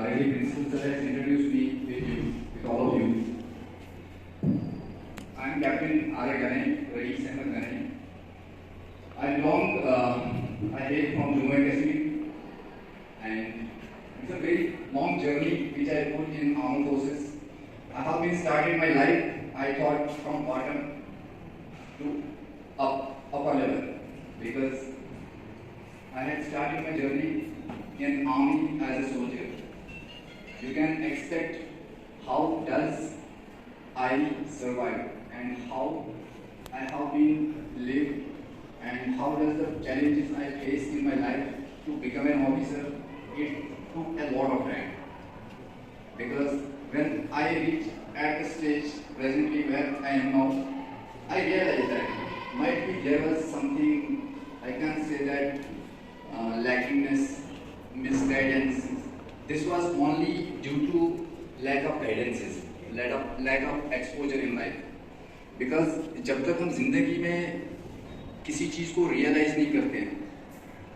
already Principal Sir has introduced me with all of you. I am Captain R.A. Ganay, Rais Ahmed Ganay. I hail from Jammu and Kashmir, and it's a very long journey which I put in armed forces. I have been started my life, I thought, from bottom to upper level, because I had started my journey in army as a soldier. You can expect how does I survive and how I have been lived and how does the challenges I faced in my life to become an officer. It took a lot of time, because when I reached at the stage presently where I am now, I realized that might be there was something, I can't say that lackingness, misguidance. This was only due to lack of guidances, lack of exposure in life. Because जब तक हम जिंदगी में किसी चीज को realise नहीं करते हैं,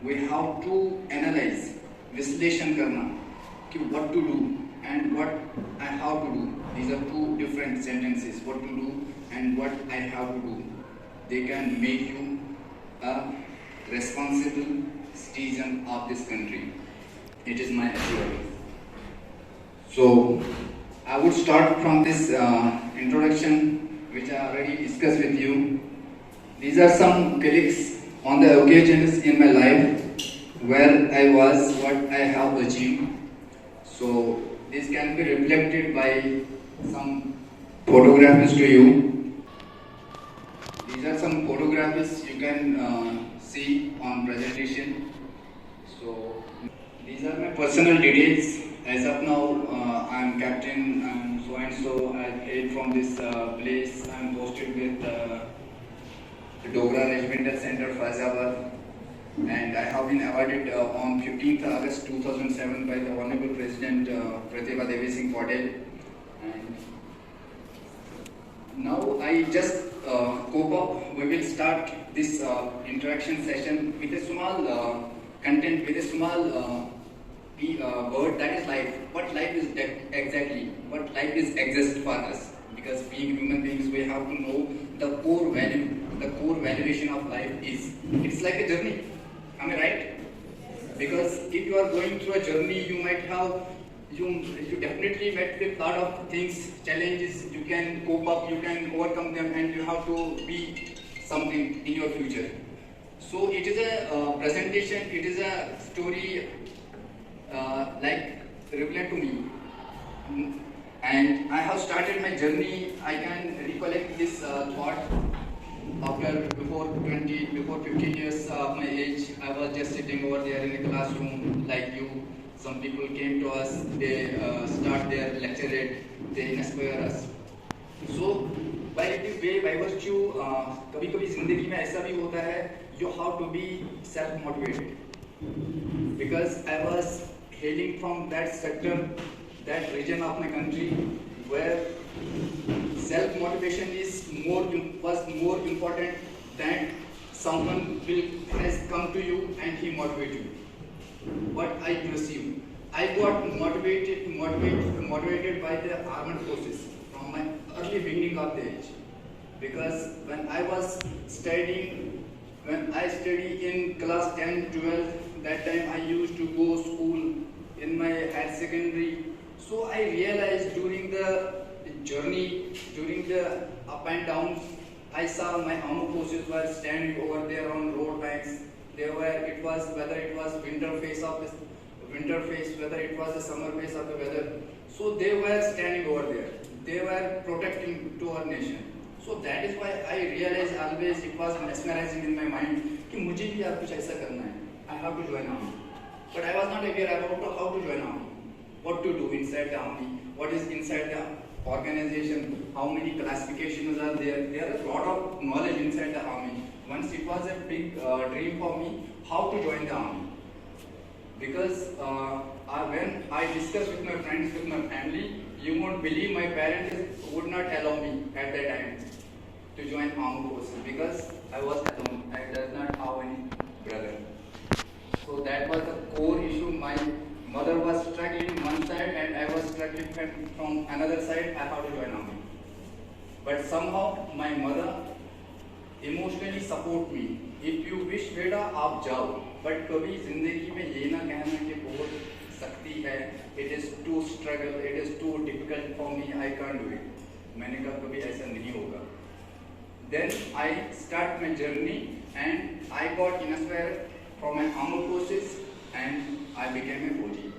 we have to analyze, विश्लेषण करना कि what to do and what I have to do. These are two different sentences. What to do and what I have to do. They can make you a responsible citizen of this country. It is my assurance. So I would start from this introduction, which I already discussed with you. These are some clicks on the occasions in my life where I was, what I have achieved. So this can be reflected by some photographs to you. These are some photographs you can see on presentation. So these are my personal details. As of now, I am captain and so. I hail from this place. I am posted with Dogra Regimental Center, Faisalabad, and I have been awarded on 15th August 2007 by the Honorable President Pratibha Devi Singh Patel. And now I just cope up. We will start this interaction session with a small content, with a small word, that is life. What life is exactly? What life is exist for us? Because being human beings, we have to know the core value, the core valuation of life is. It's like a journey. Am I right? Because if you are going through a journey, you might have, you definitely met with a lot of things, challenges. You can cope up, you can overcome them, and you have to be something in your future. So it is a presentation. It is a story. Like relevant to me, and I have started my journey. I can recollect this thought after before 15 years of my age. I was just sitting over there in a classroom like you. Some people came to us, they start their lecturate, they inspire us. So by this way, by virtue, कभी-कभी जिंदगी में ऐसा भी होता है, you have to be self-motivated. Because I was hailing from that sector, that region of my country, where self-motivation was more important than someone has come to you and he motivated you. What I perceive, I got motivated by the armed forces from my early beginning of the age. Because when I was studying, when I studied in class 10, 12, that time I used to go school in my higher secondary. So I realized during the journey, during the up and downs, I saw my armed forces were standing over there on road banks. Whether it was winter phase, whether it was the summer phase of the weather. So they were standing over there. They were protecting to our nation. So that is why I realized always it was mesmerizing in my mind कि मुझे भी आप कुछ ऐसा करना है. I have to join army. But I was not aware about how to join army. What to do inside the army. What is inside the organization. How many classifications are there. There is a lot of knowledge inside the army. Once it was a big dream for me how to join the army. Because when I discussed with my friends, with my family, you won't believe my parents would not allow me at that time to join armed forces because I was alone. I did not have any brother. So that was the core issue. My mother was struggling one side side and I was struggling from another side, I have to join army. But somehow my mother emotionally support me. If you wish बेटा आप जाओ, but कभी जिंदगी में ये ना कहना कि बहुत सख्ती है, it is too struggle, it is too difficult for me, I can't do it. मैंने कहा कभी ऐसा नहीं होगा. Then I start my journey and I got inspired from my armed forces and I became a Fauji.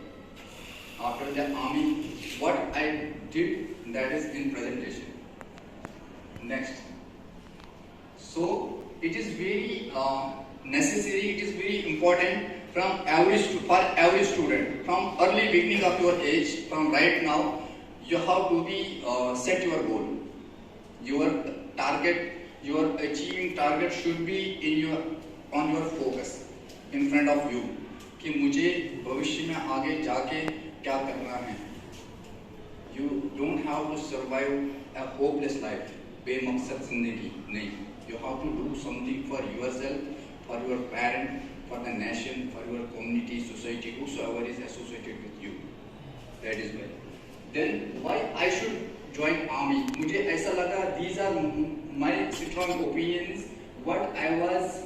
After the army, what I did, that is in presentation. Next. So it is very necessary, it is very important from for every student, from early beginning of your age, from right now, you have to be set your goal. Your target, your achieving target should be on your focus, in front of you. कि मुझे भविष्य में आगे जाके क्या करना है. You don't have to survive a hopeless life. बेमकसद जिंदगी नहीं. You have to do something for yourself, for your parent, for the nation, for your community, society, whosoever is associated with you. That is why. Then why I should join army? मुझे ऐसा लगा these are my strong opinions. What I was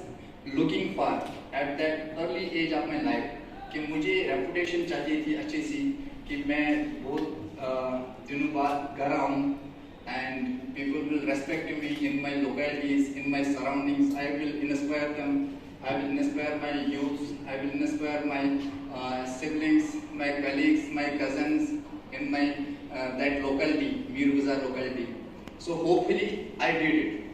looking for at that early age of my life, कि मुझे reputation चाहिए थी अच्छी सी, कि मैं बहुत दिनों बाद घर आऊँ and people will respect me in my localities, in my surroundings. I will inspire them, I will inspire my youth, I will inspire my siblings, my colleagues, my cousins in my that locality, Mir Bazaar locality. So hopefully I did it.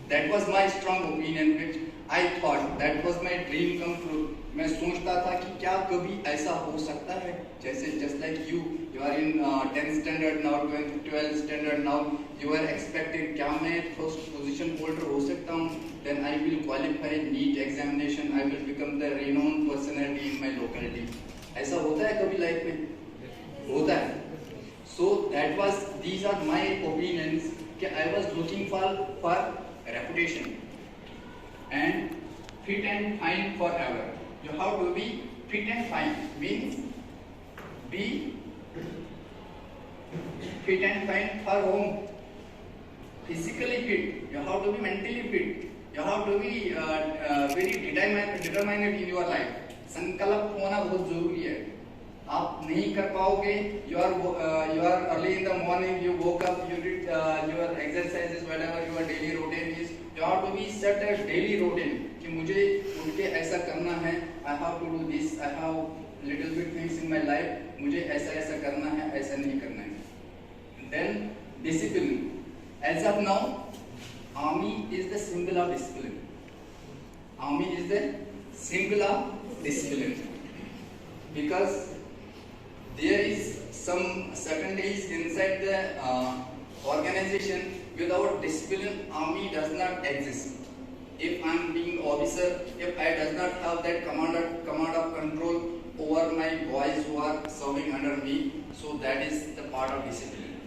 That was my strong opinion, which I thought that was my dream come true. मैं सोचता था कि क्या कभी ऐसा हो सकता है, जैसे just like you are in 10th standard now, 12th standard now, you are expecting क्या मैं first position holder हो सकता हूँ, then I will qualify NEET examination, I will become the renowned personality in my locality. ऐसा होता है कभी life में? होता है. So that was, these are my opinions कि I was looking for reputation and fit and fine forever. You have to be fit and fine, means be fit and fine for whom? Physically fit. You have to be mentally fit. You have to be very determined in your life. संकल्प होना बहुत जरूरी है. आप नहीं कर पाओगे. You are early in the morning. You woke up. You did your exercises, whatever your daily routine is. You have to be set a daily routine. कि मुझे उठ के ऐसा करना है. I have to do this. I have little bit things in my life. मुझे ऐसा करना है, ऐसा नहीं करना है. Then discipline. As of now, army is the symbol of discipline. Army is the symbol of discipline because there is some certain days inside the organization. Without discipline, army does not exist. If I am being officer, if I does not have that command of control over my boys who are serving under me, so that is the part of discipline.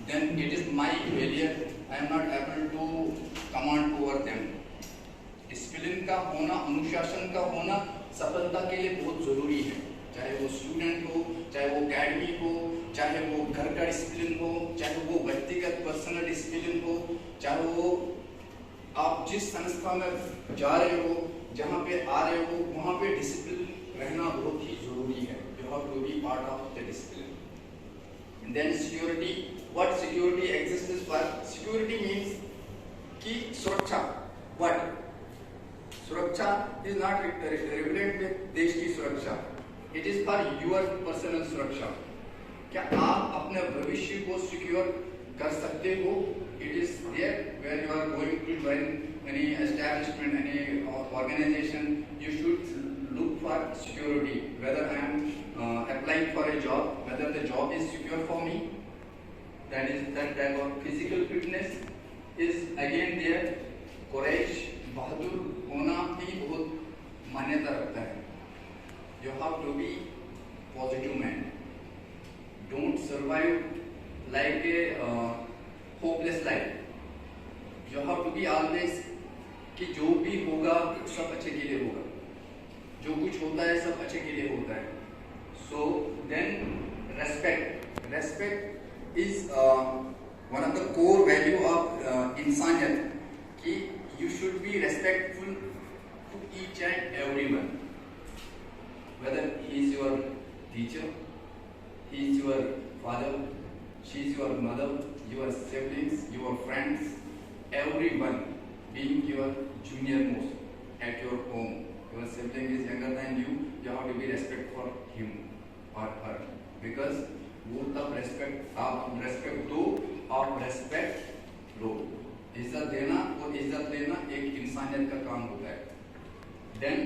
Then it is my failure. I am not able to command over them. Discipline का होना, अनुशासन का होना सफलता के लिए बहुत जरूरी है. चाहे वो स्टूडेंट हो, चाहे वो एकेडमी हो, चाहे वो घर का डिसिप्लिन हो, चाहे वो व्यक्तिगत पर्सनल डिसिप्लिन हो, चाहे वो आप जिस संस्था में जा रहे हो, जहाँ पे आ रहे हो, वहाँ पे डिसिप्लिन रहना बहुत ही जरूरी है. You have to be part of the discipline. And then security. What security exists for? Security means कि सुरक्षा. What? सुरक्षा is not relevant with देश की सुरक्षा. It is for your personal सुरक्षा. क्या आप अपने भविष्य को सिक्योर कर सकते हो? It is there where you are going to join any establishment, any organization. You should look for security. Whether I am applying for a job, whether the job is secure for me. That is that type of physical fitness is again there. Courage, बहादुर होना ही बहुत मान्यता रखता है. You have to be positive man. Don't survive like a hopeless life. You have to be always कि जो भी होगा सब अच्छे के लिए होगा. जो कुछ होता है सब अच्छे के लिए होता है. So then is one of the core value of insaniyat कि you should be respectful to each and everyone, whether he is your teacher, he is your father, she is your mother, your siblings, your friends, everyone being your junior most at your home. Your sibling is younger than you have to be respect for him or her, because वो तब respect आप respect दो और respect लो. इज्जत देना और इज्जत लेना एक इंसानियत का काम होता है. Then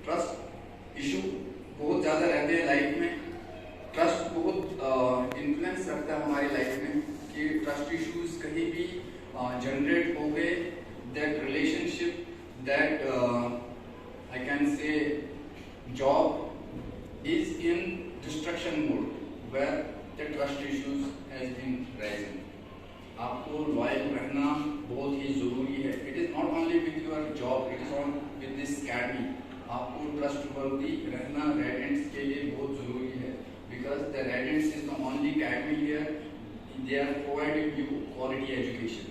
ट्रस्ट इशू बहुत ज़्यादा रहते हैं लाइफ में. ट्रस्ट बहुत इन्फ्लुएंस रखता है हमारी लाइफ में कि ट्रस्ट इश्यूज कहीं भी जनरेट हो गए, that relationship, that I can say job is in destruction mode where the trust issues has been rising. आपको लॉयल रहना बहुत ही ज़रूरी है. It is not only with your job, it is on with this academy. आपको trustworthy रहना Radiants के लिए बहुत ज़रूरी है, because the Radiants is the only academy here. They are providing you quality education.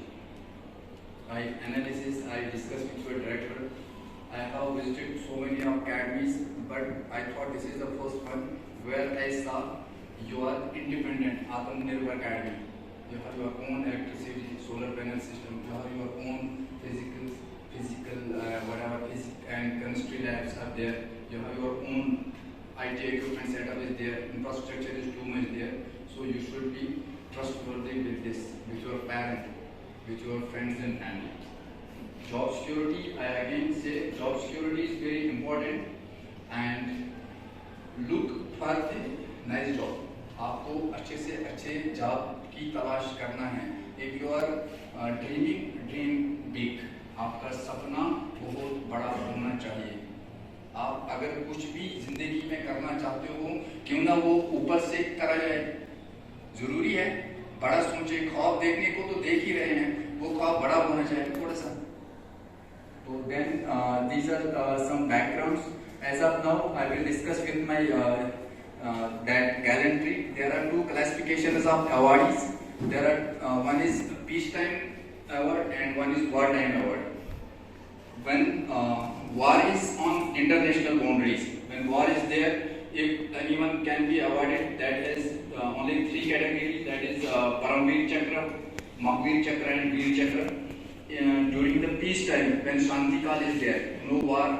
I analysis, I discussed with your director. I have visited so many of academies, but I thought this is the first one where I saw you are independent, Atmanirbhar Academy. You have your own electricity, solar panel system. You have your own physical, whatever physics and chemistry labs are there. You have your own IT equipment setup is there. Infrastructure is too much there. So you should be trustworthy with this, with your parent, with your friends and family. Job security, I again say job security is very important and look for the nice job. आपको अच्छे से अच्छे job की तलाश करना है. If you are dream big. आपका सपना बहुत बड़ा होना चाहिए. आप अगर कुछ भी जिंदगी में करना चाहते हो, क्यों ना वो ऊपर से करा जाए. जरूरी है बड़ा सोचे. ख्वाब देखने को तो देख ही रहे हैं, वो ख्वाब बड़ा होना चाहिए थोड़ा सा. तो then these are some backgrounds. As of now, I will discuss with my that gallantry. There are two classifications of awardees. There are one is peacetime award and one is wartime award. When war is on international boundaries, when war is there, if anyone can be awarded, that is only three categories. That is Paramveer Chakra, Mahavir Chakra and Veer Chakra. During the peace time, when Shanti Kal is there, no war,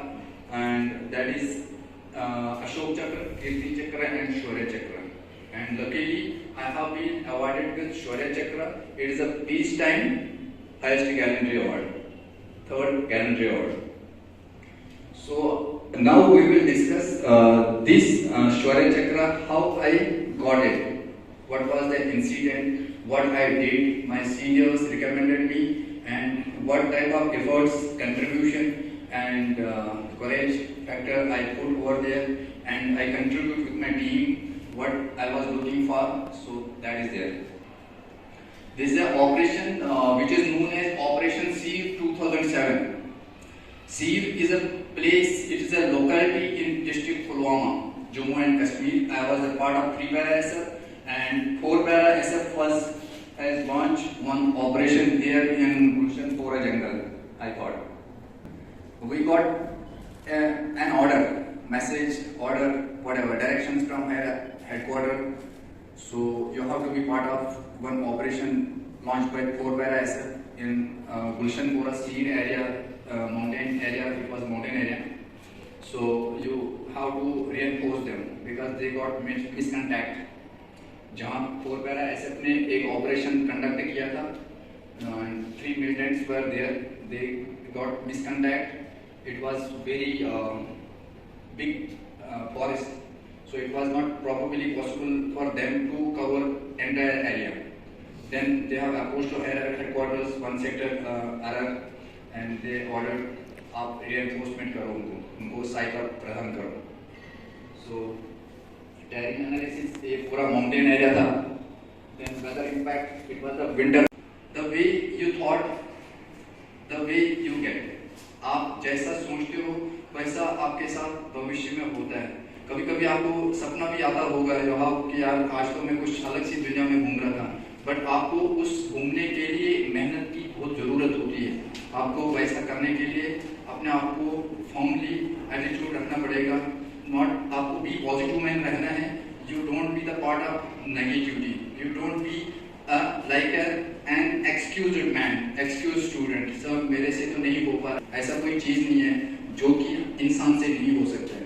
and that is Ashok Chakra, Kirti Chakra and Shaurya Chakra. And luckily, I have been awarded with Shaurya Chakra. It is a peace time highest gallantry award, third gallantry award. So now we will discuss this Shaurya Chakra, how I got it, what was the incident, what I did, my seniors recommended me, and what type of efforts, contribution and courage factor I put over there, and I contribute with my team what I was looking for. So that is there. This is an operation which is known as Operation SEER 2007. SEER is a place, it is a locality in district Pulwama, Jammu and Kashmir. I was a part of 3 para SF and 4 para SF has launched one operation there in Gulshanpora jungle. I thought we got an order, message, order, whatever directions from headquarters. So you have to be part of one operation launched by 4 para SF in Gulshanpora Seed area, mountain area. It was mountain area. So you have to reinforce them because they got miscontact. जहाँ 4 para SF ने एक operation conduct किया था, 3 militants were there. They got miscontact. It was very big forest, so it was not probably possible for them to cover entire area. Then they have approached to headquarters, 1 sector RR, and they ordered आप reinforcement करो उनको cycle प्रदान करो. So terrain analysis, ये पूरा mountain area था. Then weather impact, it was the winter. The way you thought, the way you get. आप जैसा सोचते हो वैसा आपके साथ भविष्य में होता है. कभी कभी आपको सपना भी आता होगा कि यार आज तो मैं कुछ अलग सी दुनिया में घूम रहा था, बट आपको उस घूमने के लिए मेहनत की बहुत ज़रूरत होती है। आपको वैसा करने के लिए अपने आप को फॉर्मली एटीट्यूड रखना पड़ेगा। नॉट आपको बी पॉजिटिव मैन रहना है। You don't be the part of negativity, you don't be like an excused man, excuse student, sir मेरे से तो नहीं हो पा रहा। ऐसा कोई चीज़ नहीं है जो कि इंसान से नहीं हो सकता है।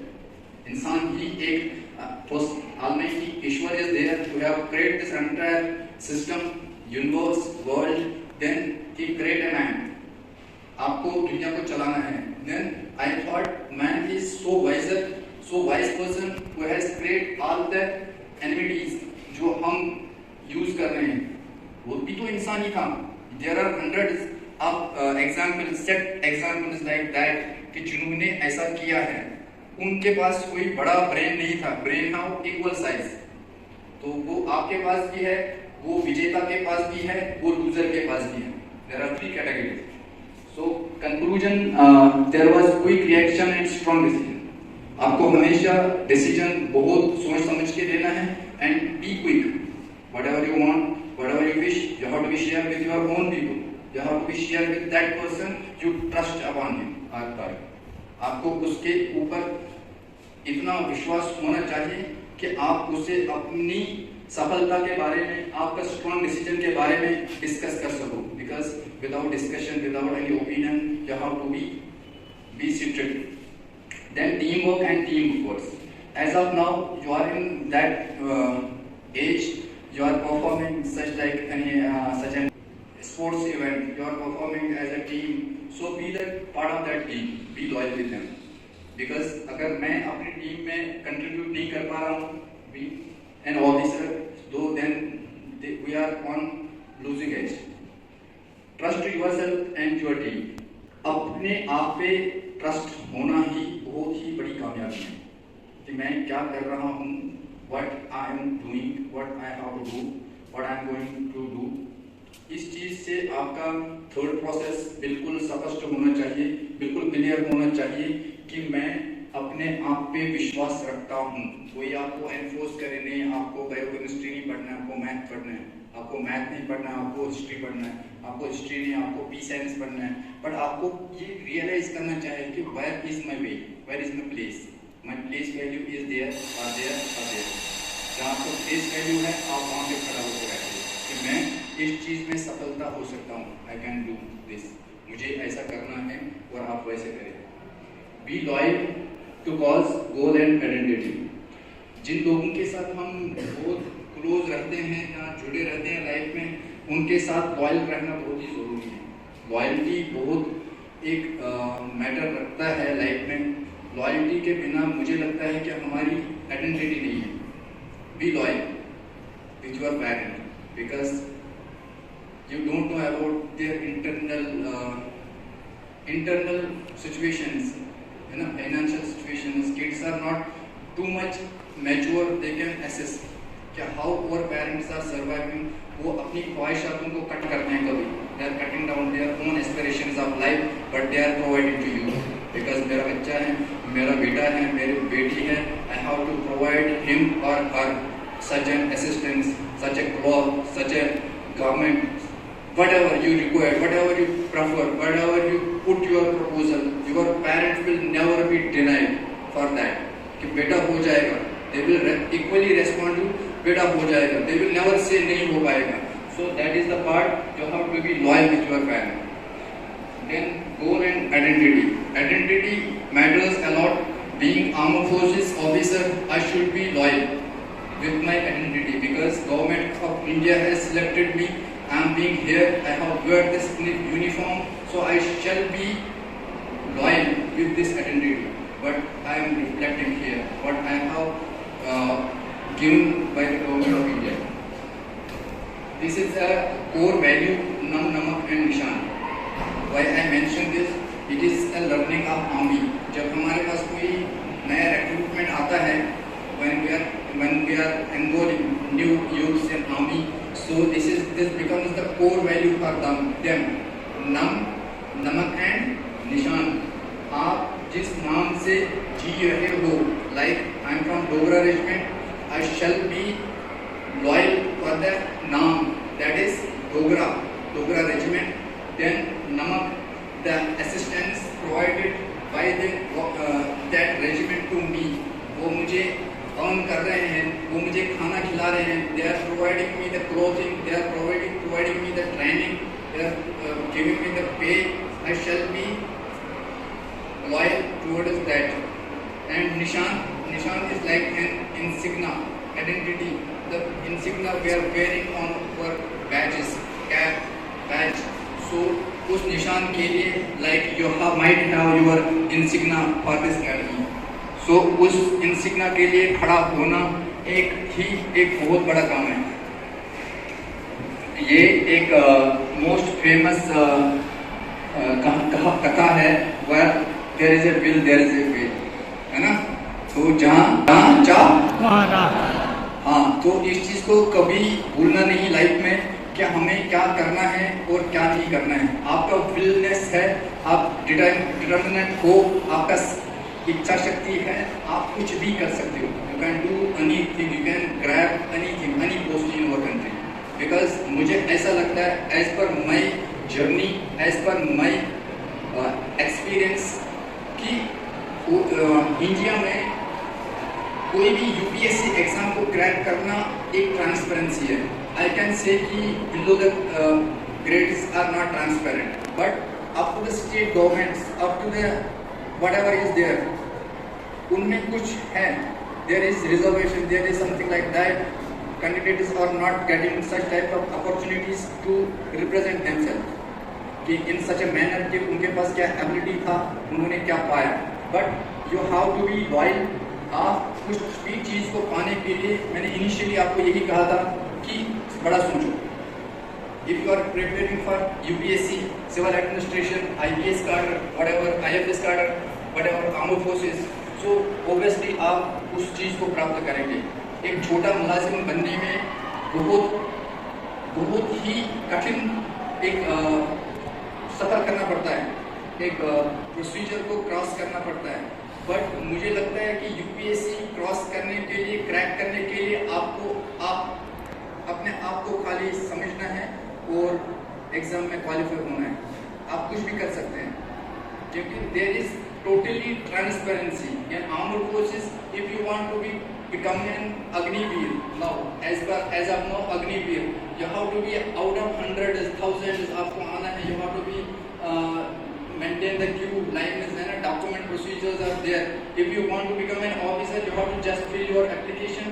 इंसान ही एक Almighty Ishwar is there to have created this entire system, universe, world, then he create a man. आपको दुनिया को चलाना है। Then I thought man is so wise person who has created all the enmities जो हम use कर रहे हैं, वो भी तो इंसान ही था। There are hundreds of examples, set examples like that कि जिन्होंने ऐसा किया है। उनके पास कोई बड़ा ब्रेन नहीं था, ब्रेन था इक्वल साइज। तो वो आपके पास भी है, वो विजेता के पास भी है, वो लूजर के पास भी है। There are 3 categories. So conclusion, there was quick reaction and strong decision. आपको हमेशा डिसीजन बहुत सोच समझ के लेना है and be quick. Whatever you want, whatever you wish, you have to be share with your own people, you have to be share with that person you trust upon him. आपको उसके ऊपर इतना विश्वास होना चाहिए कि आप उसे अपनी सफलता के बारे में, आपका स्ट्रॉन्ग डिसीजन के बारे में डिस्कस कर सको। Because without discussion, without any opinion, you have to be seated. Then team work and team work. As of now you are in that age, you are performing such an sports event, you are performing as a team, so be the part of that team, be loyal with them, because अगर मैं अपनी team में contribute नहीं कर पा रहा हूँ, be an officer, though then we are on losing edge. Trust yourself and your team. अपने आप पे ट्रस्ट होना ही बहुत ही बड़ी कामयाबी है कि मैं क्या कर रहा हूँ, what I am doing, what I have to do, what I am going to do. इस चीज से आपका थर्ड प्रोसेस बिल्कुल स्पष्ट होना चाहिए, बिल्कुल क्लियर होना चाहिए कि मैं अपने आप पे विश्वास रखता हूँ। कोई आपको एनफोर्स करे नहीं, आपको बायोकेमिस्ट्री नहीं पढ़ना है, आपको मैथ पढ़ना है, आपको मैथ नहीं पढ़ना है, आपको हिस्ट्री पढ़ना है, आपको हिस्ट्री नहीं, आपको पी साइंस पढ़ना है। बट आपको ये रियलाइज करना चाहिए कि where is my way, where is my place, my place value is there और देयर और देयर। जहाँ आपको प्लेस वैल्यू है, आप वहाँ पे खड़ा होकर बैठे कि मैं इस चीज़ में सफलता हो सकता हूँ, आई कैन डू दिस, मुझे ऐसा करना है और आप वैसे करें। Be loyal to cause, goal and identity. जिन लोगों के साथ हम बहुत क्लोज रहते हैं या जुड़े रहते हैं लाइफ में, उनके साथ लॉयल रहना बहुत ही ज़रूरी है। लॉयल्टी बहुत एक मैटर रखता है लाइफ में। लॉयल्टी के बिना मुझे लगता है कि हमारी आइडेंटिटी नहीं है। Be loyal with your parent because you don't know about their internal situations, financial situations. Kids are not too much mature, they can assess कि how our parents are surviving. वो अपनी ख्वाहिशातों को कट करते हैं कभी, they are cutting down their own aspirations of life, but they are providing to you because मेरा बच्चा है, मेरा बेटा है, मेरी बेटी है, I have to provide him or her such an assistance, such a cloth, such a government, whatever you require, whatever you prefer, whatever you put your proposal, your parents will never be denied for that. कि बेटा हो जाएगा, they will equally respond to बेटा हो जाएगा, they will never say नहीं हो पाएगा. So that is the part you have to be loyal with your parent. Then goal and identity. Identity matters a lot. Being armed forces officer, I should be loyal with my identity because government of India has selected me. I am being here. I have wear this uniform, so I shall be loyal with this identity. But I am reflecting here what I have given by the government of India. This is a core value, Nam, Namak and Nishan. Why I mention this? It is a learning of army. जब हमारे पास कोई नया recruitment आता है, when we are enrolling new youths in army, so this becomes the core value for them. Nam, Namak and Nishan. आप जिस नाम से जी रहे हो, like I am from Dogra regiment. I shall be loyal for the Naam, that is Dogra regiment. Then Namak, the assistance provided by that regiment to me, वो मुझे earn कर रहे हैं, वो मुझे खाना खिला रहे हैं. They are providing me the clothing, they are providing me the training, they are giving me the pay. I shall be loyal towards that. And Nishan is like an insignia, identity. The insignia we are wearing on our badges, cap, badge. So उस निशान के लिए like you might have your insignia for this academy. So उस insignia के लिए खड़ा होना एक बहुत बड़ा काम है. ये एक मोस्ट फेमस कथा है, where there is a will there is a way, है ना. तो जहाँ चाह वहाँ राह. हाँ, तो इस चीज को कभी भूलना नहीं लाइफ में कि हमें क्या करना है और क्या नहीं करना है. आपका विलनेस है, आप डिटर्मिनेट हो, आपका इच्छा शक्ति है, आप कुछ भी कर सकते हो. You can do anything, you can grab anything, any post in our country. Because मुझे ऐसा लगता है, as per my journey, as per my experience, कि इंडिया में कोई भी यूपीएससी एग्जाम को क्रैक करना एक ट्रांसपेरेंसी है. आई कैन से कि below the grades are not transparent, but up to the state governments, up to the whatever is there, उनमें कुछ है. There is reservation, there is something like that. Candidates are not getting such type of opportunities to represent themselves. कि in such a manner कि उनके पास क्या ability था, उन्होंने क्या पाया. But you have to be loyal. आप कुछ भी चीज को पाने के लिए, मैंने इनिशियली आपको यही कहा था कि बड़ा सोचो. If you are preparing for UPSC, civil administration, IPS cadre, whatever, IFS cadre, whatever, armed forces, so obviously आप उस चीज को प्राप्त करेंगे. एक छोटा मुलाजिम बनने में बहुत ही कठिन एक सफर करना पड़ता है, एक प्रोसीजर को क्रॉस करना पड़ता है. बट मुझे लगता है कि यूपीएससी क्रॉस करने के लिए, क्रैक करने के लिए आपको अपने आप को खाली समझना है और एग्जाम में क्वालिफाई होना है. आप कुछ भी कर सकते हैं, क्योंकि there is totally transparency in armed forces. If you want to be become an Agniveer, now as of now Agniveer, you have to be out of hundreds, thousands, आपको आना है. You have to be maintain the queue, line is there, document procedures are there. If you want to become an officer, you have to just fill your application.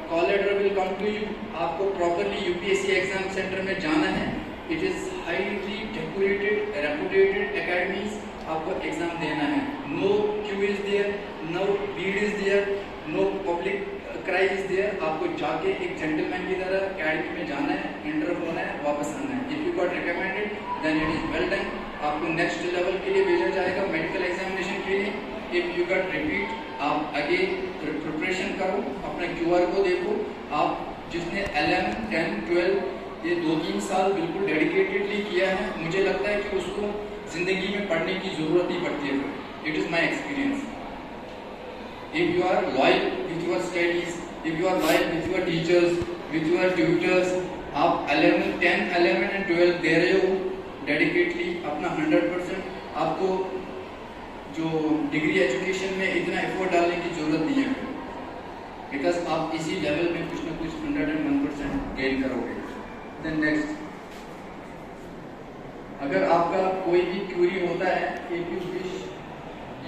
Call letter will come to you. आपको properly UPSC exam center में जाना है. It is highly decorated, reputed academies. आपको exam देना है. No queue is there, no lead is there, no public cry is there. आपको जाके एक जेंटलमैन की तरह अकेडमी में जाना है, एंटर होना है, वापस आना है. If you got recommended, then it is well done. आपको नेक्स्ट लेवल के लिए भेजा जाएगा, मेडिकल एग्जामिनेशन के लिए. If you got repeat, आप आगे प्रिपरेशन करो, अपने QR को देखो. आप जिसने 11, 10, 12 ये 2-3 साल बिल्कुल डेडिकेटेडली किया है, मुझे लगता है कि उसको जिंदगी में पढ़ने की जरूरत नहीं पड़ती है. It is my experience. If you are loyal with your studies, if you are loyal with your teachers, with your tutors, आप 11, 10, 11 and 12 दे रहे हो डेडिकेटली अपना 100%. आपको जो डिग्री एजुकेशन में इतना एफर्ट डालने की जरूरत नहीं है, बिकॉज आप इसी लेवल में कुछ ना कुछ 101% गेन करोगे. देन नेक्स्ट, अगर आपका कोई भी क्वेरी होता है, if you wish,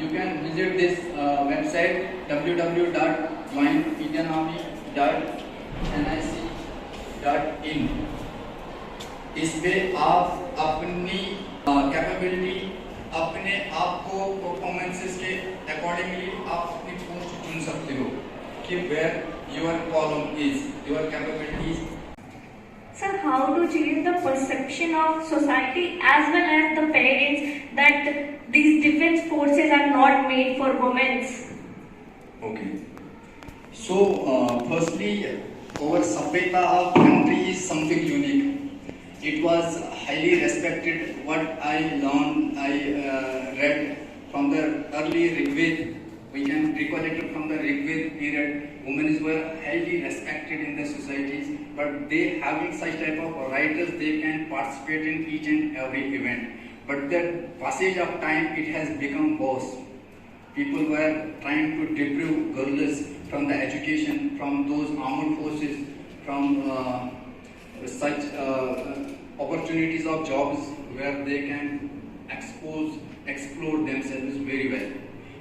you can visit this website www.joinindianarmy.nic.in. इस पे आप अपनी कैपेबिलिटी, अपने आप को परफॉर्मेंसेस के अकॉर्डिंगली आप अपनी पोस्ट चुन सकते हो कि where your column is, your capabilities. Sir, how to change the perception of society as well as the parents that these defense forces are not made for women? Okay. So, firstly, our Sampeta country is something unique. It was highly respected. What I learned, I read from the early Rigved, We can recollect it from the Rigved period. Women were highly respected in the societies, but they having such type of writers, they can participate in each and every event. But the passage of time, it has become worse. People were trying to deprive girls from the education, from those armed forces, from such opportunities of jobs where they can explore themselves very well.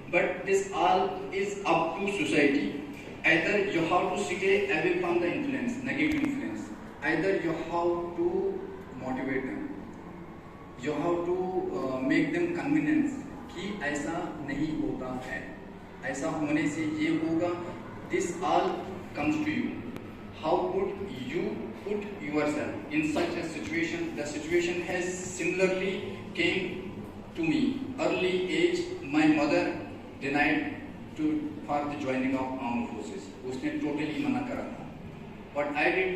But this all is up to society. Either you have to stay away from the influence, negative influence. Either you have to motivate them. You have to make them convinced कि ऐसा नहीं होता है, ऐसा होने से ये होगा. This all comes to you. How could you put yourself in such a situation? The situation has similarly came to me. Early age, my mother denied for the joining of armed forces. उसने totally मना करा था. What I did,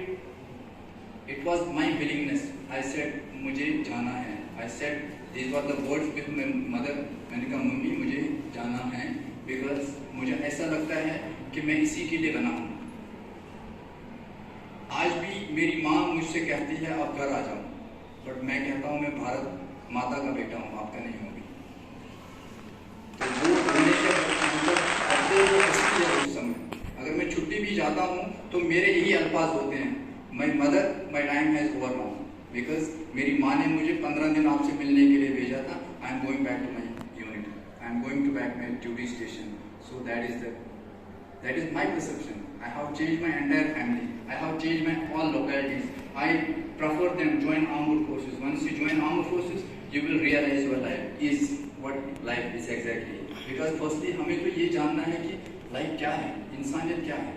it was my willingness. I said मुझे जाना है. I said these were the words with my mother. मैंने कहा mummy मुझे जाना है because मुझे ऐसा लगता है कि मैं इसी के लिए बना हूँ. आज भी मेरी माँ मुझसे कहती है आप घर आ जाओ, बट मैं कहता हूँ मैं भारत माता का बेटा हूँ, आपका नहीं हूँ. तो वो हमेशा उस समय अगर मैं छुट्टी भी जाता हूँ तो मेरे यही अल्फाज होते हैं, my mother my time has over now, because मेरी माँ ने मुझे 15 दिन आपसे मिलने के लिए भेजा था. I am going back to my unit, I am going to back my duty station. So that is my perception. I have changed my entire family. I have changed my all localities. I prefer them join armed forces. Once you join armed forces, you will realize your life is what life is exactly. Because firstly हमें तो ये जानना है कि life क्या है, इंसानियत क्या है.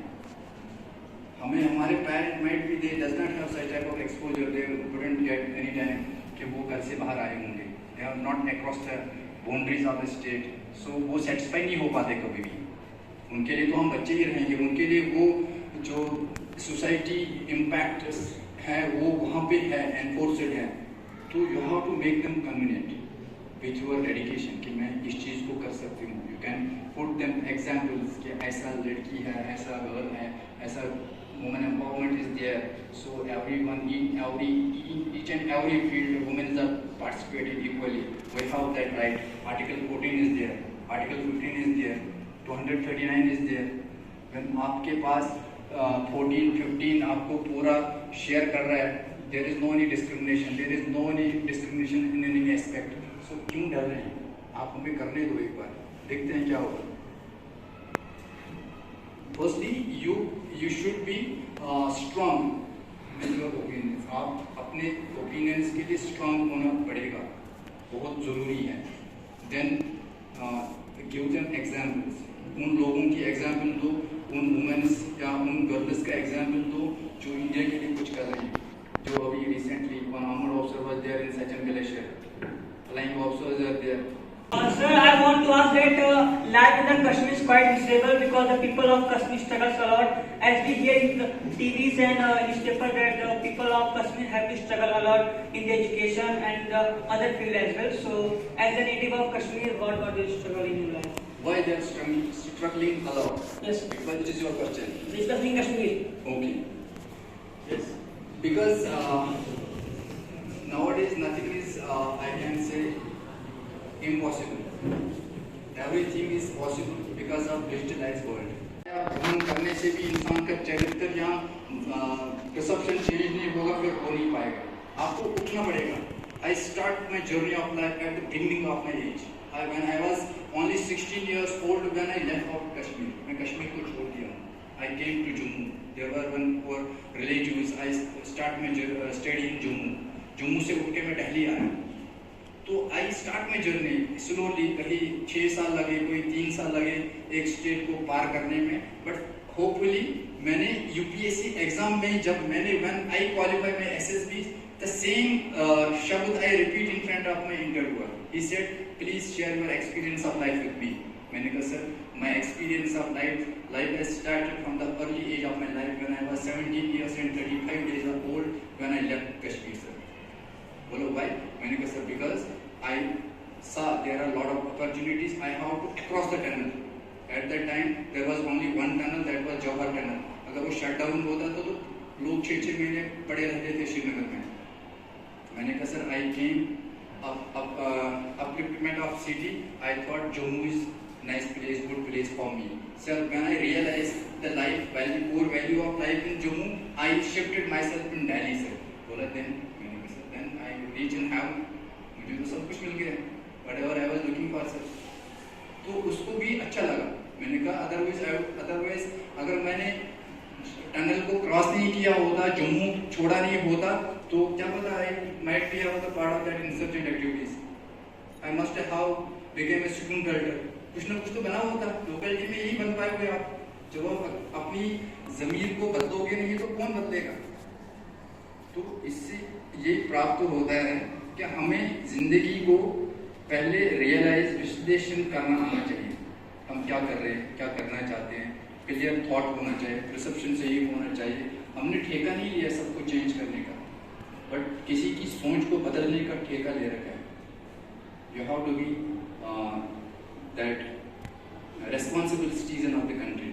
हमें हमारे parent might be they does not have such type of exposure. They couldn't get any time कि वो घर से बाहर आए होंगे. They are not across the boundaries of the state. So वो satisfy नहीं हो पाते कभी भी. उनके लिए तो हम बच्चे ही रहेंगे. उनके लिए वो जो सोसाइटी इम्पैक्ट है वो वहाँ पे है, एनफोर्सड है. तो you have to make them convenient with your dedication कि मैं इस चीज़ को कर सकती हूँ. You can put them examples कि ऐसा लड़की है, ऐसा गर्ल है, ऐसा women empowerment is there. So everyone in each and every field women are participated equally. We have that right. Article 14 is there, Article 15 is there, 239 is there. When आपके पास 14, 15 आपको पूरा शेयर कर रहा है, there is no any discrimination, there is no any discrimination in any aspect. So क्यों डर रहे हैं? आप हमें करने दो एक बार, देखते हैं क्या होगा. Firstly, you should be strong with your opinions. आप अपने opinions के लिए strong होना पड़ेगा, बहुत ज़रूरी है. Then give them examples. उन लोगों की एग्जाम्पल दो, उन वुमेन्स या उन गर्ल्स का एग्जाम्पल दो जो इंडिया के लिए कुछ कर रही हैं. जो अभी recently one armoured officer was there in Siachen glacier, flying officers are there. Sir, I want to ask that life in the Kashmir is quite miserable because the people of Kashmir struggles a lot. As we hear in the TVs and newspaper that the people of Kashmir have to struggle a lot in the education and the other field as well. So, as a native of Kashmir, what are they struggling in life? Why they are struggling a lot? Yes. Because it is your question. Discussing Kashmir. Okay. Yes. Because nowadays nothing is I can say impossible. Everything is possible because of digitalized world. भ्रमण करने से भी इंसान का चरित्र या perception change नहीं होगा, फिर हो नहीं पाएगा. आपको उठना पड़ेगा. I start my journey of life at the beginning of my age. When I was only 16 years old when I left out Kashmir. मैं कश्मीर को छोड़ दिया. I came to Jammu. There were one poor relatives. I start my study in Jammu. Jammu से उठ के मैं दिल्ली आया. तो I start my journey slowly. कहीं 6 साल लगे, कोई 3 साल लगे एक स्टेट को पार करने में. बट होपफुली मैंने यूपीएससी एग्जाम में जब मैंने when I qualify my SSB the same शब्द I repeat in front of my interviewer. He said please share your experience of life with me. मैंने कहा sir my experience of life has started from the early age of my life when I was 17 years and 35 days old when I left Kashmir sir. बोलो भाई. मैंने कहा sir because I saw there are a lot of opportunities. I have to cross the tunnel At that time there was only one tunnel, that was Jawhar tunnel. अगर वो shut down होता तो लोग 6-6 महीने पड़े रहते थे श्रीनगर में. मैंने कहा sir I came upliftment of city. I thought Jammu is nice place, good place for me. Sir, when I realized the life value, core value of life in Jammu, I shifted myself in Delhi, sir. बोला then I reach and have, मुझे तो सब कुछ मिल गया, whatever I was looking for, sir. तो उसको भी अच्छा लगा. मैंने कहा otherwise अगर मैंने टनल को क्रॉस नहीं किया होता, जम्मू छोड़ा नहीं होता, तो क्या पता I might be a part of that insurgent activities. I must have became a student belter. कुछ ना कुछ तो बना होता. लोकेलिटी में यही बन पाओगे आप. जब आप अपनी जमीर को बदलोगे नहीं तो कौन बदलेगा. तो इससे ये प्राप्त होता है कि हमें जिंदगी को पहले रियलाइज, विश्लेषण करना आना चाहिए. हम क्या कर रहे हैं, क्या करना चाहते हैं, क्लियर थॉट होना चाहिए, परसेप्शन सही होना चाहिए. हमने ठेका नहीं लिया सबको चेंज करने का, बट किसी की सोच को बदलने का ठेका ले रखा है. You have to be that responsible citizen of the country.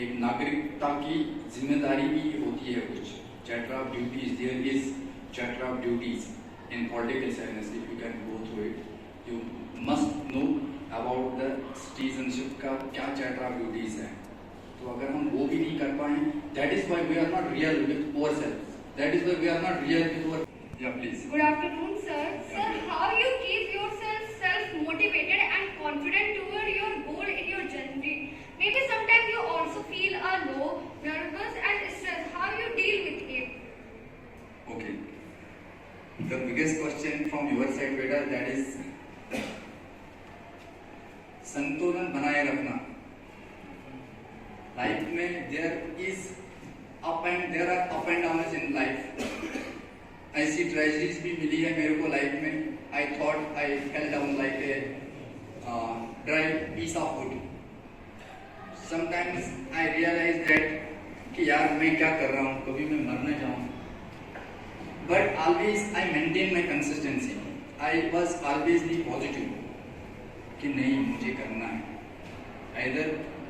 एक नागरिकता की जिम्मेदारी भी होती है कुछ. Chapter of duties, there is chapter of duties in political science. If you can go through it, you must know about the citizenship का क्या चैप्टर ऑफ ड्यूटीज है. तो अगर हम वो भी नहीं कर पाए, that is why we are not real with ourselves. That is why we are not real with our. या please. Good afternoon, sir. Sir, how you keep yourself self-motivated and confident toward your goal in your journey? Maybe sometimes you also feel a low, nervous and stressed. How you deal with it? Okay. The biggest question from your side, beta, that is संतुलन बनाए रखना. Life में there are up and downs in life. ऐसी tragedies भी मिली है मेरे को लाइफ में. I thought I fell down like a dry piece of wood. Sometimes I realise that कि यार मैं क्या कर रहा हूँ, कभी मैं मरना चाहूँ. But always I maintain my consistency. I was always be positive कि नहीं मुझे करना है. Either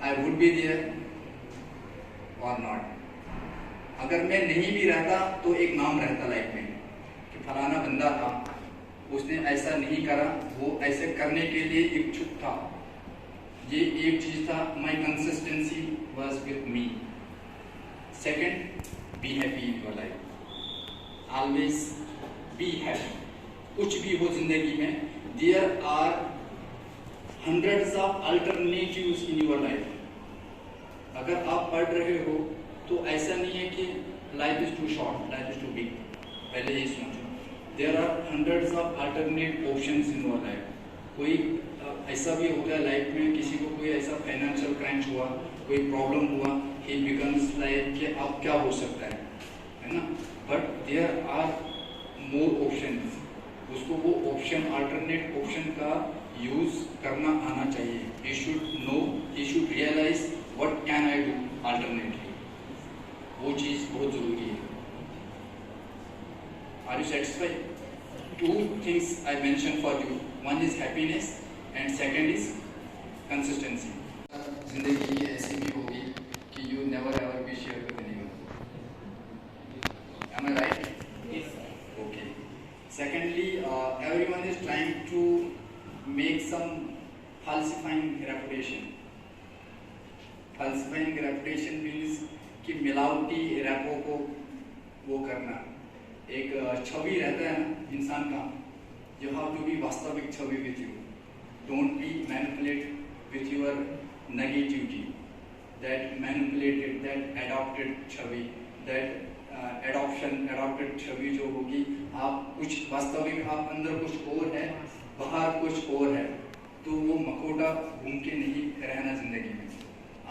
I would be there or not. अगर मैं नहीं भी रहता तो एक नाम रहता लाइफ में कि फलाना बंदा था, उसने ऐसा नहीं करा, वो ऐसे करने के लिए इच्छुक था. ये एक चीज था. My consistency was with me. Second, be happy in your life. Always be happy. कुछ भी हो जिंदगी में, there are hundreds of alternatives in your life. अगर आप पढ़ रहे हो तो ऐसा नहीं है कि life is too short, life is too big. पहले ये सोचो. There are hundreds of alternate options in your life. कोई ऐसा भी होता है लाइफ में, किसी को कोई ऐसा फाइनेंशियल क्रंच हुआ, कोई प्रॉब्लम हुआ, he becomes like कि अब क्या हो सकता है ना. But there are more options. उसको वो ऑप्शन, अल्टरनेट ऑप्शन का यूज करना आना चाहिए. he should know, he should realize what can I do alternately. वो चीज बहुत जरूरी है. Are you satisfied? Two things I mentioned for you. One is happiness and second is consistency. जिंदगी ऐसी भी होगी कि you never ever be share with anyone. Am I right? Yes, sir. Okay. Secondly, everyone is trying to make some falsifying reputation. Falsifying reputation means कि मिलावटी रैपों को वो करना. एक छवि रहता है ना इंसान का. You have to be वास्तविक छवि with you. Don't be manipulated with your negativity. That manipulated, that adopted Chhavi, that adopted छवि जो होगी, आप कुछ वास्तविक, आप अंदर कुछ और है, बाहर कुछ और है, तो वो मखोटा घूम के नहीं रहना जिंदगी में.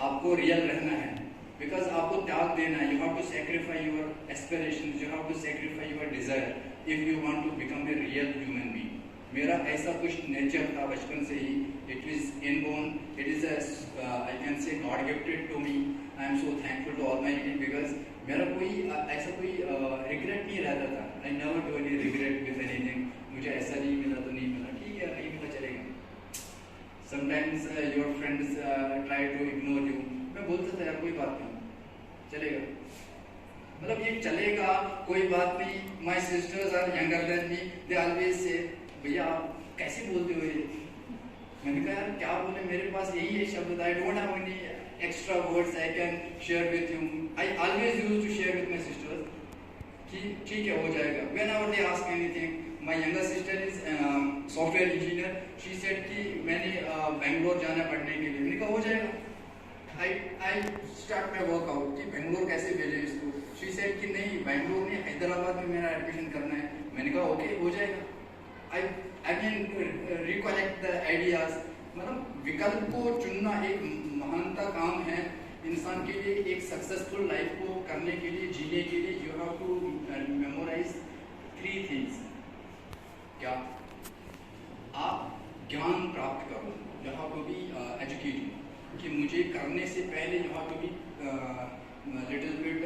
आपको रियल रहना है. बिकॉज आपको त्याग देना है. You have to sacrifice your aspirations, you have to sacrifice your desire if you want to become a real human being. मेरा ऐसा कुछ नेचर था बचपन से ही. It is inborn, it is I can say God gifted to me. I am so thankful to almighty because मेरा कोई ऐसा कोई रिग्रेट नहीं रहता था. I never do any regret with anything. मुझे ऐसा नहीं मिला तो नहीं मिला, ठीक है, नहीं मिला चलेगा. Sometimes your friends try to ignore you. मैं बोलता था यार कोई बात नहीं, चलेगा, मतलब ये चलेगा, कोई बात नहीं। My sisters are younger than me, they always say भैया आप कैसे बोलते हो ये। मैंने कहा यार क्या बोले, मेरे पास यही है शब्द, I don't have any extra words I can share with you. I always use to share with my sisters कि ठीक है हो जाएगा। Whenever they ask anything, my younger sister is software engineer, she said कि मैंने बेंगलोर जाना पढ़ने के लिए। मैंने कहा हो जाएगा। आई स्टार्ट माई वर्कआउट कि बेंगलोर कैसे भेजे इसको। शी सेड कि नहीं बेंगलोर नहीं, हैदराबाद में मेरा एडमिशन करना है। मैंने कहा ओके हो जाएगा। I can recollect the ideas. मतलब विकल्प को चुनना एक महानता काम है इंसान के लिए। एक सक्सेसफुल लाइफ को करने के लिए, जीने के लिए you have to memorise 3 things. क्या? आप ज्ञान प्राप्त करो, you have to be educated, कि मुझे करने से पहले you have to be little bit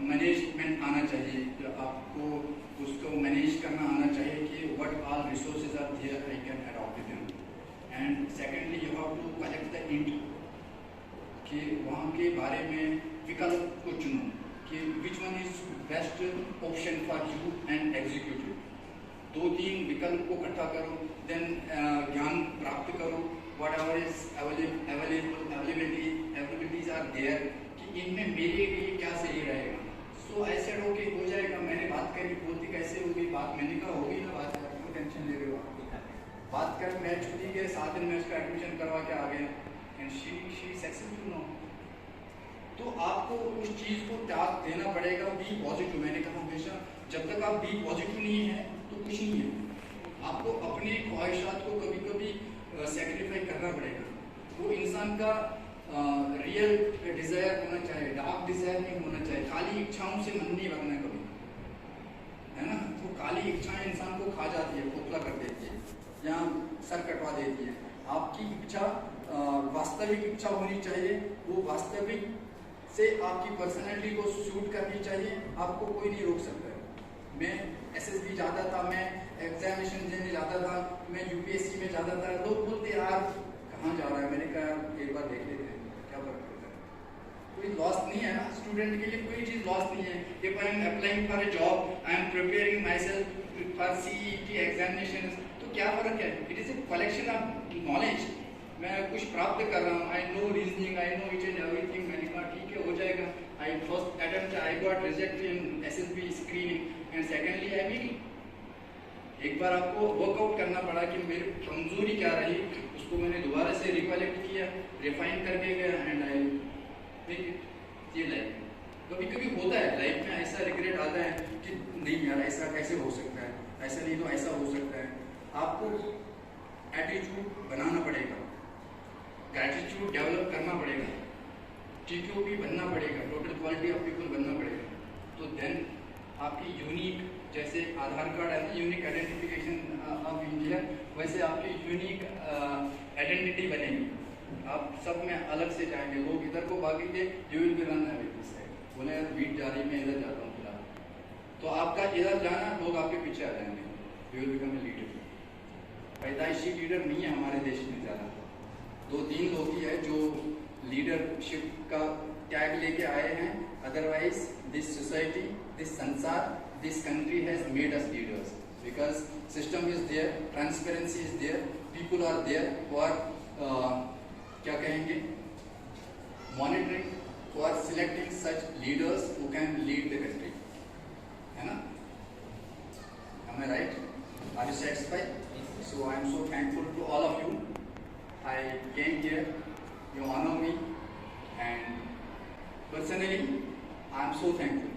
management आना चाहिए, आपको उसको मैनेज करना आना चाहिए कि what all resources are there I can adopt them. And secondly you have to collect the इंट, कि वहाँ के बारे में विकल्प को चुनो कि which one is best option for you and execute it. 2-3 विकल्प को इकट्ठा करो, देन ज्ञान प्राप्त करो, whatever is availabilities are there, कि इनमें मेरे लिए क्या सही रहेगा। सो ऐसे ओके हो जाएगा। मैंने बात करी, बोलती कैसे होगी बात, मैंने कहा होगी ना बात, क्यों टेंशन ले रहे हो आप। बात कर, मैं छुट्टी के 7 दिन में उसका एडमिशन करवा के आ गया एंड शी सक्सेसफुल नो। तो आपको उस चीज़ को त्याग देना पड़ेगा। बी पॉजिटिव, मैंने कहा हमेशा जब तक आप बी पॉजिटिव नहीं है तो कुछ नहीं है। आपको अपनी ख्वाहिशात को कभी कभी सेक्रीफाई करना पड़ेगा। वो इंसान का रियल डिजायर होना चाहिए, डार्क डिजायर नहीं होना चाहिए। काली इच्छाओं से मन नहीं भरना कभी, है ना। तो काली इच्छाएं इंसान को खा जाती है, खोखला कर देती है, या सर कटवा देती है। आपकी इच्छा वास्तविक इच्छा होनी चाहिए, वो वास्तविक से आपकी पर्सनैलिटी को सूट करनी चाहिए। आपको कोई नहीं रोक सकता है। मैं एसएसबी जाता था, मैं एग्जामिनेशन देने जाता था, मैं यूपीएससी में जाता था। लोग बोलते यार कहाँ जा रहा है, मैंने कहा एक बार देख लेते हैं क्या फर्क पड़ता है। कोई लॉस नहीं है ना, स्टूडेंट के लिए कोई चीज़ लॉस नहीं है। If I am applying for a job, I am preparing my self for CET examination, तो क्या फर्क है। It is a collection of knowledge. मैं कुछ प्राप्त कर रहा हूँ, I know reasoning, I know each and everything. मैंने कहा ठीक है हो जाएगा। I first attempt I got reject in SSB screening and secondly I mean एक बार आपको वर्कआउट करना पड़ा कि मेरी कमजोरी क्या रही, उसको मैंने दोबारा से रिकलेक्ट किया, रिफाइन करके गया एंड आई मेक इट। ये लाइफ कभी कभी होता है, लाइफ में ऐसा रिग्रेट आता है कि नहीं यार ऐसा कैसे हो सकता है, ऐसा नहीं तो ऐसा हो सकता है। आपको एटीट्यूड बनाना पड़ेगा, ग्रैटिट्यूड डेवलप करना पड़ेगा, TQP बनना पड़ेगा, टोटल क्वालिटी ऑफ पीपल बनना पड़ेगा। तो देन आपकी यूनिक, जैसे आधार कार्ड है यूनिक आइडेंटिफिकेशन ऑफ इंडिया, वैसे आपकी यूनिक आइडेंटिटी बनेगी। आप सब में अलग से जाएंगे, लोग इधर को भागेंगे, you will be run away this side, बोले यार बीट जा रही, मैं इधर जाता हूँ फिलहाल, तो आपका इधर जाना, लोग आपके पीछे आ जाएंगे, you will become a leader. पैदाइशी लीडर नहीं है हमारे देश में ज़्यादा, 2-3 लोग ही है जो लीडरशिप का टैग लेके आए हैं। अदरवाइज दिस सोसाइटी, दिस संसार, this country has made us leaders because system is there, transparency is there, people are there for क्या कहेंगे, monitoring, for selecting such leaders who can lead the country, है ना। Am I right? Are you satisfied? So I am so thankful to all of you. I came here, you honor me, and personally I am so thankful.